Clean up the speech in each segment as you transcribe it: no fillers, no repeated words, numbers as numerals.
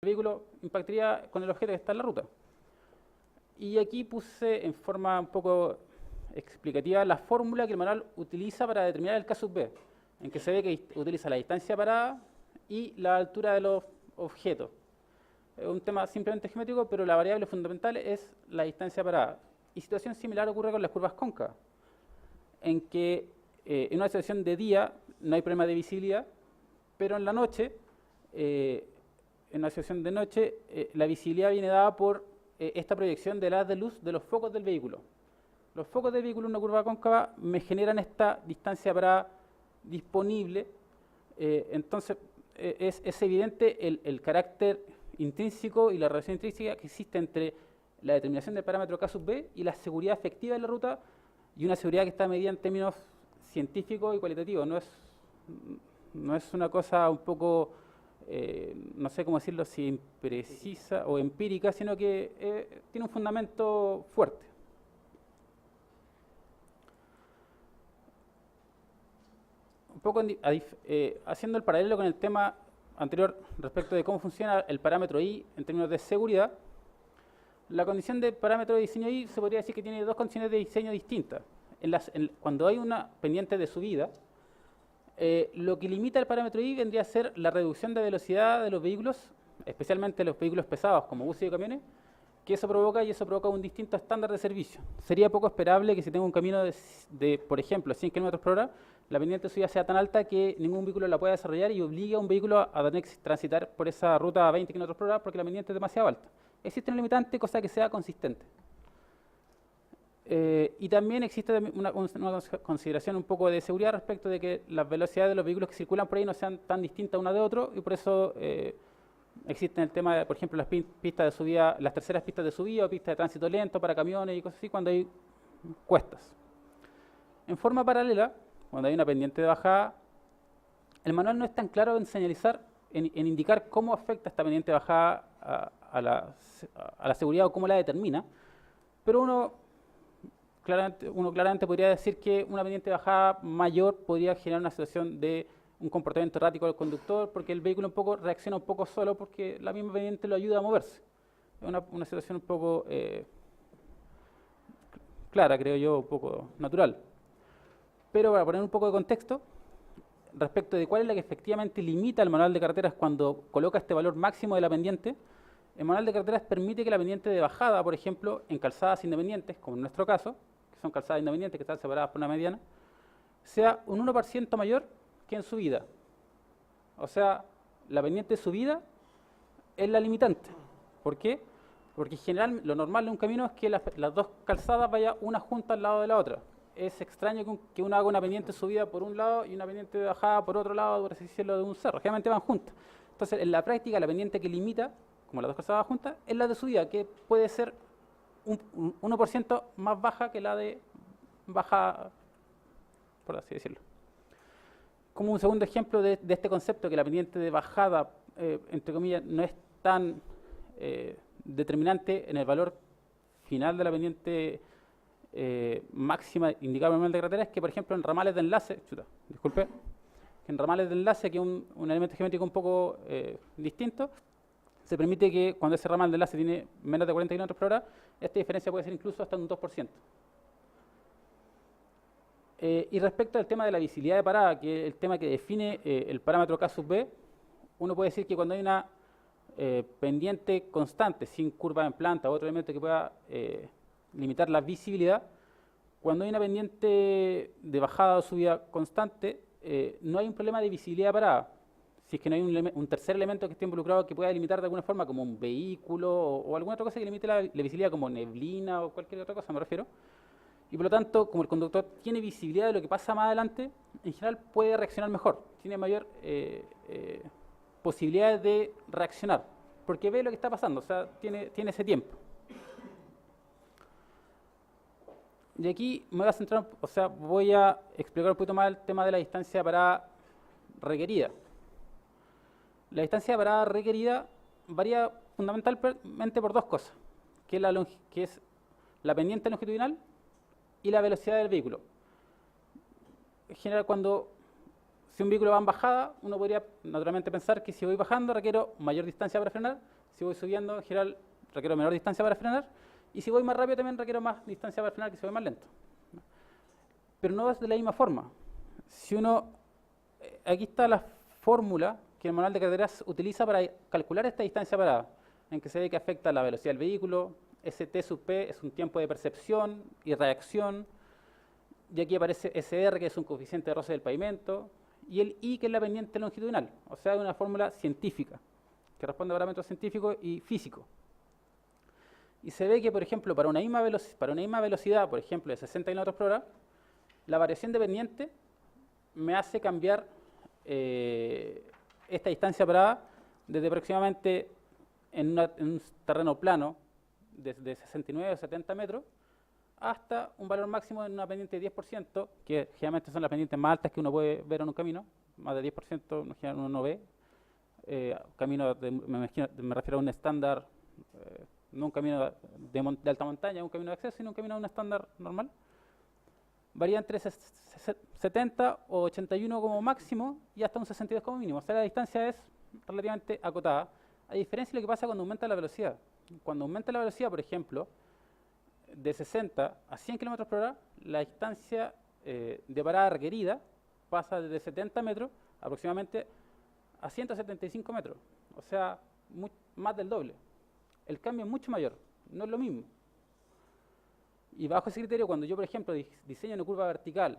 vehículo impactaría con el objeto que está en la ruta. Y aquí puse en forma un poco explicativa la fórmula que el manual utiliza para determinar el K sub B, en que se ve que utiliza la distancia parada y la altura de los objetos. Es un tema simplemente geométrico, pero la variable fundamental es la distancia parada. Y situación similar ocurre con las curvas cóncavas, en que en una situación de día no hay problema de visibilidad, pero en la noche, en una situación de noche, la visibilidad viene dada por esta proyección del haz de luz de los focos del vehículo. Los focos del vehículo en una curva cóncava me generan esta distancia parada disponible, entonces es evidente el carácter intrínseco y la relación intrínseca que existe entre la determinación del parámetro K sub B y la seguridad efectiva de la ruta, y una seguridad que está medida en términos científicos y cualitativos. No es una cosa un poco, no sé cómo decirlo, si imprecisa o empírica, sino que tiene un fundamento fuerte. Un poco haciendo el paralelo con el tema anterior respecto de cómo funciona el parámetro I en términos de seguridad, la condición de parámetro de diseño I se podría decir que tiene dos condiciones de diseño distintas. Cuando hay una pendiente de subida, lo que limita el parámetro I vendría a ser la reducción de velocidad de los vehículos, especialmente los vehículos pesados como buses y camiones, que eso provoca un distinto estándar de servicio. Sería poco esperable que si tengo un camino por ejemplo, 100 km por hora, la pendiente de subida sea tan alta que ningún vehículo la pueda desarrollar y obligue a un vehículo a tener que transitar por esa ruta a 20 km por hora porque la pendiente es demasiado alta. Existe un limitante, cosa que sea consistente. Y también existe una consideración un poco de seguridad respecto de que las velocidades de los vehículos que circulan por ahí no sean tan distintas una de otro, y por eso existe el tema de, por ejemplo, las pistas de subida, las terceras pistas de subida o pistas de tránsito lento para camiones y cosas así cuando hay cuestas. En forma paralela, cuando hay una pendiente de bajada, el manual no es tan claro en señalizar, en indicar cómo afecta esta pendiente de bajada a la seguridad o cómo la determina, pero uno claramente podría decir que una pendiente de bajada mayor podría generar una situación de un comportamiento errático del conductor, porque el vehículo reacciona un poco solo porque la misma pendiente lo ayuda a moverse. Es una situación un poco clara, creo yo, un poco natural. Pero para poner un poco de contexto, respecto de cuál es la que efectivamente limita el manual de carreteras cuando coloca este valor máximo de la pendiente, el manual de carreteras permite que la pendiente de bajada, por ejemplo, en calzadas independientes, como en nuestro caso, que son calzadas independientes que están separadas por una mediana, sea un 1% mayor que en subida. O sea, la pendiente de subida es la limitante. ¿Por qué? Porque en general lo normal de un camino es que las dos calzadas vayan una junta al lado de la otra. Es extraño que uno haga una pendiente de subida por un lado y una pendiente de bajada por otro lado, por así decirlo, de un cerro. Generalmente van juntas. Entonces, en la práctica, la pendiente que limita, como las dos calzadas juntas, es la de subida, que puede ser un 1% más baja que la de bajada, por así decirlo. Como un segundo ejemplo de este concepto, que la pendiente de bajada, entre comillas, no es tan determinante en el valor final de la pendiente máxima indicada por el manual de carretera, es que, por ejemplo, en ramales de enlace, en ramales de enlace, que es un elemento geométrico un poco distinto, se permite que cuando ese ramal de enlace tiene menos de 40 km por hora, esta diferencia puede ser incluso hasta un 2%. Y respecto al tema de la visibilidad de parada, que es el tema que define el parámetro K sub B, uno puede decir que cuando hay una pendiente constante, sin curva en planta o otro elemento que pueda limitar la visibilidad, cuando hay una pendiente de bajada o subida constante, no hay un problema de visibilidad de parada. Si es que no hay un tercer elemento que esté involucrado que pueda limitar de alguna forma, como un vehículo o alguna otra cosa que limite la visibilidad, como neblina o cualquier otra cosa, me refiero. Y por lo tanto, como el conductor tiene visibilidad de lo que pasa más adelante, en general puede reaccionar mejor, tiene mayor posibilidades de reaccionar, porque ve lo que está pasando, o sea, tiene ese tiempo. Y aquí me voy a centrar, o sea, voy a explicar un poquito más el tema de la distancia parada requerida. La distancia de parada requerida varía fundamentalmente por dos cosas, que es la pendiente longitudinal y la velocidad del vehículo. En general, cuando Si un vehículo va en bajada, uno podría naturalmente pensar que si voy bajando requiero mayor distancia para frenar, si voy subiendo en general requiero menor distancia para frenar, y si voy más rápido también requiero más distancia para frenar que si voy más lento. Pero no es de la misma forma. Si uno, aquí está la fórmula que el manual de carreteras utiliza para calcular esta distancia parada, en que se ve que afecta la velocidad del vehículo, St sub P es un tiempo de percepción y reacción, y aquí aparece SR, que es un coeficiente de roce del pavimento, y el I, que es la pendiente longitudinal, o sea, es una fórmula científica, que responde a parámetros científicos y físicos. Y se ve que, por ejemplo, para una misma velocidad, por ejemplo, de 60 km por hora, la variación de pendiente me hace cambiar esta distancia parada desde aproximadamente en un terreno plano, desde 69 o 70 metros, hasta un valor máximo en una pendiente de 10%, que generalmente son las pendientes más altas que uno puede ver en un camino, más de 10% uno no ve. Camino, me refiero a un estándar, no un camino de alta montaña, un camino de acceso, sino un camino de un estándar normal. Varía entre 70 o 81 como máximo y hasta un 62 como mínimo. O sea, la distancia es relativamente acotada, a diferencia de lo que pasa cuando aumenta la velocidad. Cuando aumenta la velocidad, por ejemplo, de 60 a 100 km por hora, la distancia de parada requerida pasa desde 70 metros aproximadamente a 175 metros. O sea, más del doble. El cambio es mucho mayor, no es lo mismo. Y bajo ese criterio, cuando yo, por ejemplo, diseño una curva vertical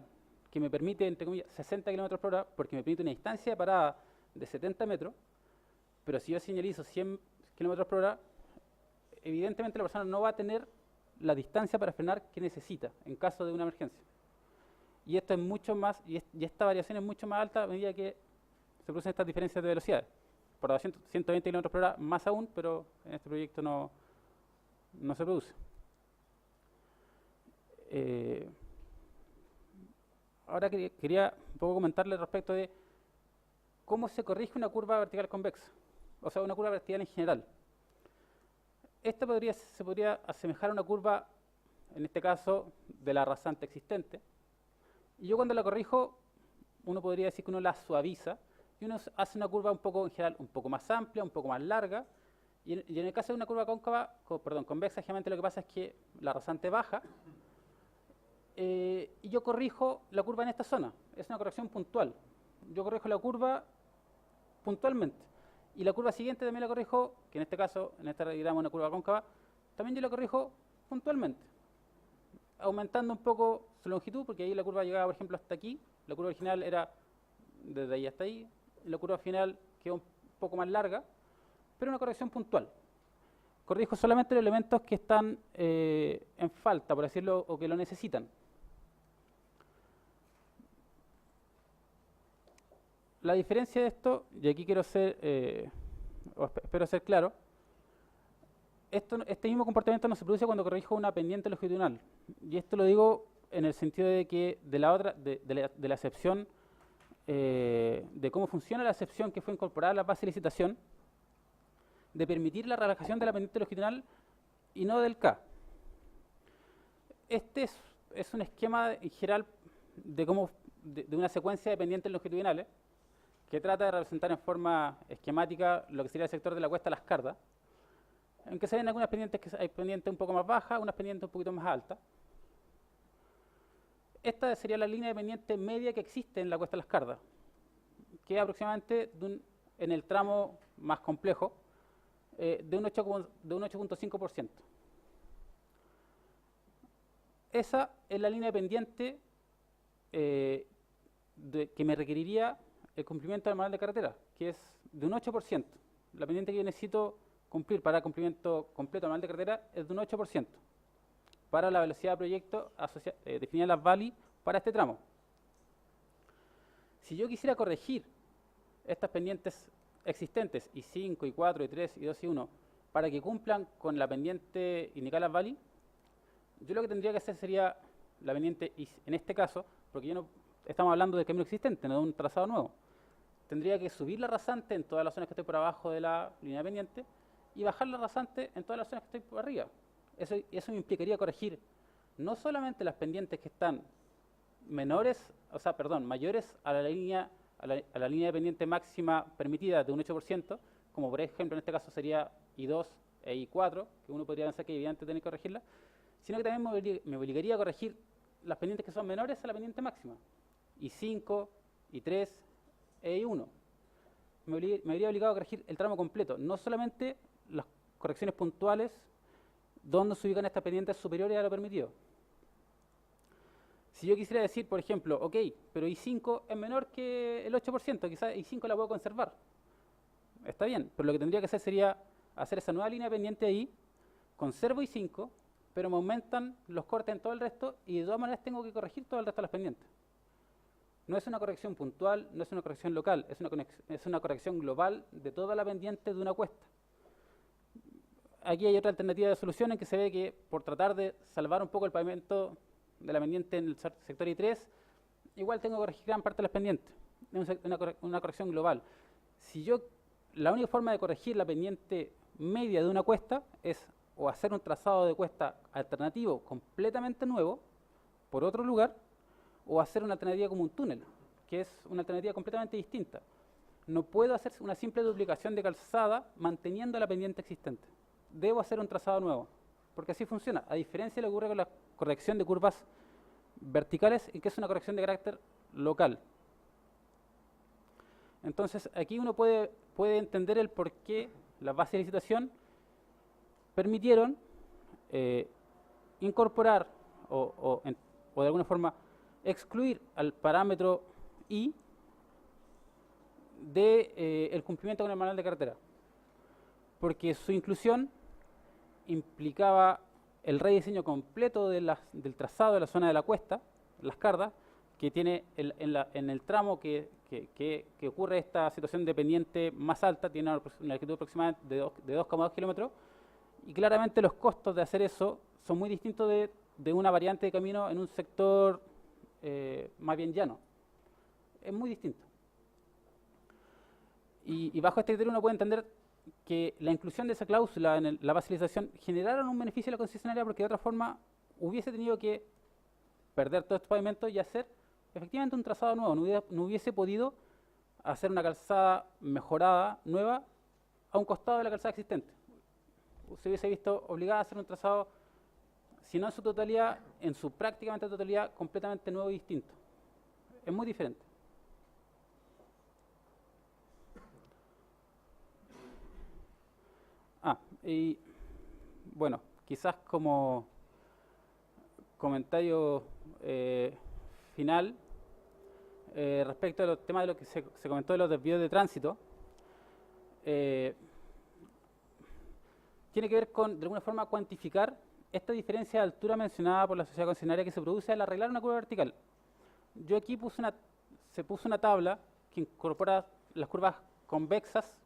que me permite, entre comillas, 60 km por hora, porque me permite una distancia de parada de 70 metros, pero si yo señalizo 100 km por hora, evidentemente la persona no va a tener la distancia para frenar que necesita en caso de una emergencia. Y esto es mucho más, y esta variación es mucho más alta a medida que se producen estas diferencias de velocidades. Por 120 km por hora más aún, pero en este proyecto no se produce. Ahora quería un poco comentarle respecto de cómo se corrige una curva vertical convexa, o sea, una curva vertical en general. Esta se podría asemejar a una curva, en este caso, de la rasante existente. Y yo cuando la corrijo, uno podría decir que uno la suaviza, y uno hace una curva un poco, en general, un poco más amplia, un poco más larga, y en el caso de una curva convexa, generalmente lo que pasa es que la rasante baja, y yo corrijo la curva en esta zona. Es una corrección puntual. Yo corrijo la curva puntualmente. Y la curva siguiente también la corrijo, que en este caso, en este diagrama una curva cóncava, también yo la corrijo puntualmente, aumentando un poco su longitud, porque ahí la curva llegaba, por ejemplo, hasta aquí. La curva original era desde ahí hasta ahí. La curva final quedó un poco más larga, pero una corrección puntual. Corrijo solamente los elementos que están en falta, por decirlo, o que lo necesitan. La diferencia de esto, y aquí quiero ser, espero ser claro, este mismo comportamiento no se produce cuando corrijo una pendiente longitudinal. Y esto lo digo en el sentido de que de la excepción, de cómo funciona la excepción que fue incorporada a la base de licitación, de permitir la relajación de la pendiente longitudinal y no del K. Este es un esquema en general de una secuencia de pendientes longitudinales que trata de representar en forma esquemática lo que sería el sector de la cuesta Las Cardas, en que se ven algunas pendientes que hay pendientes un poco más bajas, unas pendientes un poquito más altas. Esta sería la línea de pendiente media que existe en la cuesta Las Cardas, que es aproximadamente en el tramo más complejo de un 8.5%. Esa es la línea de pendiente que me requeriría el cumplimiento del manual de carretera, que es de un 8%. La pendiente que yo necesito cumplir para cumplimiento completo del manual de carretera es de un 8% para la velocidad de proyecto definida en las VALI para este tramo. Si yo quisiera corregir estas pendientes existentes, I5, I4, I3, I2 y 1, para que cumplan con la pendiente indicada en las VALI, yo lo que tendría que hacer sería la pendiente, en este caso, porque estamos hablando del camino existente, no de un trazado nuevo. Tendría que subir la rasante en todas las zonas que estoy por abajo de la línea pendiente y bajar la rasante en todas las zonas que estoy por arriba. Eso me implicaría corregir no solamente las pendientes que están mayores a la línea a la línea de pendiente máxima permitida de un 8%, como por ejemplo en este caso sería I2 e I4, que uno podría pensar que evidentemente tiene que corregirla, sino que también me obligaría a corregir las pendientes que son menores a la pendiente máxima, I5, I3 e I1. Me habría obligado a corregir el tramo completo, no solamente las correcciones puntuales donde se ubican estas pendientes superiores a lo permitido. Si yo quisiera decir, por ejemplo, ok, pero I5 es menor que el 8%, quizás I5 la puedo conservar. Está bien, pero lo que tendría que hacer sería hacer esa nueva línea de pendiente ahí, conservo I5, pero me aumentan los cortes en todo el resto y de todas maneras tengo que corregir todo el resto de las pendientes. No es una corrección puntual, no es una corrección local, es una corrección global de toda la pendiente de una cuesta. Aquí hay otra alternativa de solución en que se ve que por tratar de salvar un poco el pavimento de la pendiente en el sector I3, igual tengo que corregir gran parte de las pendientes. Es una corrección global. La única forma de corregir la pendiente media de una cuesta es o hacer un trazado de cuesta alternativo completamente nuevo por otro lugar, o hacer una alternativa como un túnel, que es una alternativa completamente distinta. No puedo hacer una simple duplicación de calzada manteniendo la pendiente existente. Debo hacer un trazado nuevo, porque así funciona, a diferencia de lo que ocurre con la corrección de curvas verticales, y que es una corrección de carácter local. Entonces, aquí uno puede entender el por qué las bases de licitación permitieron incorporar o de alguna forma excluir al parámetro I del cumplimiento con el manual de carretera, porque su inclusión implicaba el rediseño completo del trazado de la zona de la cuesta, las cardas, que tiene en el tramo que ocurre esta situación de pendiente más alta, tiene una altitud aproximada de 2,2 kilómetros, y claramente los costos de hacer eso son muy distintos de una variante de camino en un sector más bien llano. Es muy distinto. Y bajo este criterio uno puede entender que la inclusión de esa cláusula en la base de licitación generaron un beneficio a la concesionaria, porque de otra forma hubiese tenido que perder todos estos pavimentos y hacer efectivamente un trazado nuevo. No hubiese podido hacer una calzada mejorada, nueva, a un costado de la calzada existente. Se hubiese visto obligada a hacer un trazado, si no en su totalidad, en su prácticamente totalidad, completamente nuevo y distinto. Es muy diferente. Y bueno, quizás como comentario final, respecto a los temas de lo que se comentó de los desvíos de tránsito, tiene que ver con, de alguna forma, cuantificar esta diferencia de altura mencionada por la sociedad concesionaria que se produce al arreglar una curva vertical. Yo aquí se puso una tabla que incorpora las curvas convexas,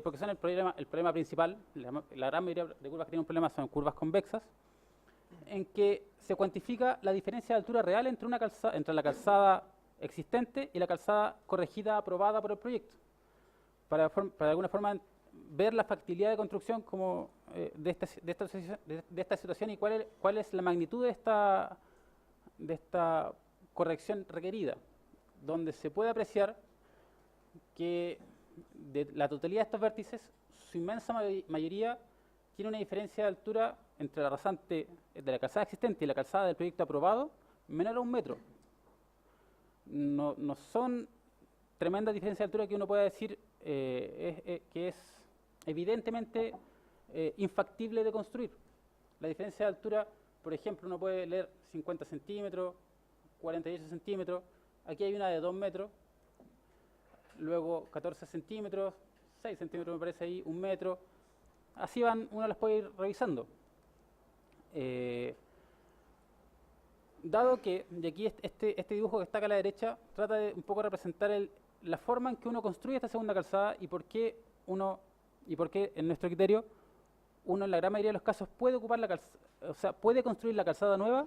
porque son el problema principal. La gran mayoría de curvas que tienen un problema son curvas convexas, en que se cuantifica la diferencia de altura real entre la calzada existente y la calzada corregida aprobada por el proyecto, para de alguna forma ver la factibilidad de construcción como de esta situación y cuál es la magnitud de esta corrección requerida, donde se puede apreciar que de la totalidad de estos vértices, su inmensa mayoría tiene una diferencia de altura entre la rasante de la calzada existente y la calzada del proyecto aprobado menor a 1 metro. No son tremendas diferencias de altura que uno pueda decir que es evidentemente infactible de construir. La diferencia de altura, por ejemplo, uno puede leer 50 centímetros, 48 centímetros, aquí hay una de 2 metros, luego 14 centímetros, 6 centímetros me parece ahí, 1 metro, así uno las puede ir revisando. Dado que, y aquí este dibujo que está acá a la derecha, trata de un poco representar la forma en que uno construye esta segunda calzada y por qué en nuestro criterio uno en la gran mayoría de los casos puede puede construir la calzada nueva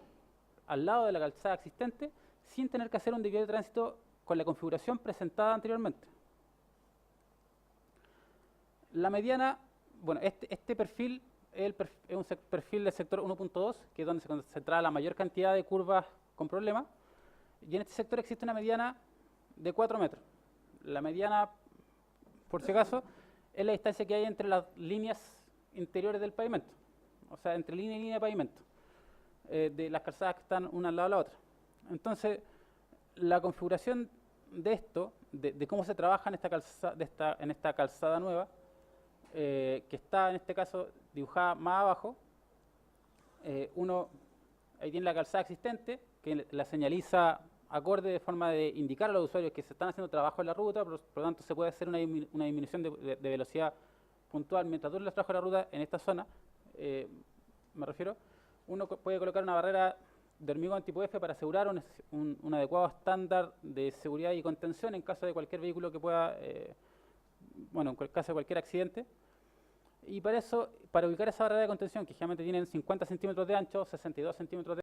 al lado de la calzada existente sin tener que hacer un desvío de tránsito con la configuración presentada anteriormente. La mediana, bueno, este perfil es un perfil del sector 1.2, que es donde se concentra la mayor cantidad de curvas con problemas, y en este sector existe una mediana de 4 metros. La mediana, por si acaso, es la distancia que hay entre las líneas interiores del pavimento, o sea, entre línea y línea de pavimento, de las calzadas que están una al lado de la otra. Entonces, la configuración de esto, de cómo se trabaja en esta calzada nueva, que está en este caso dibujada más abajo, uno ahí tiene la calzada existente, que la señaliza acorde de forma de indicar a los usuarios que se están haciendo trabajo en la ruta, por lo tanto se puede hacer una disminución de velocidad puntual mientras dure el trabajo de la ruta en esta zona, me refiero. Uno puede colocar una barrera de hormigón tipo F para asegurar un adecuado estándar de seguridad y contención en caso de cualquier vehículo que pueda, bueno, en caso de cualquier accidente. Y para eso, para ubicar esa barrera de contención, que generalmente tienen 50 centímetros de ancho, 62 centímetros de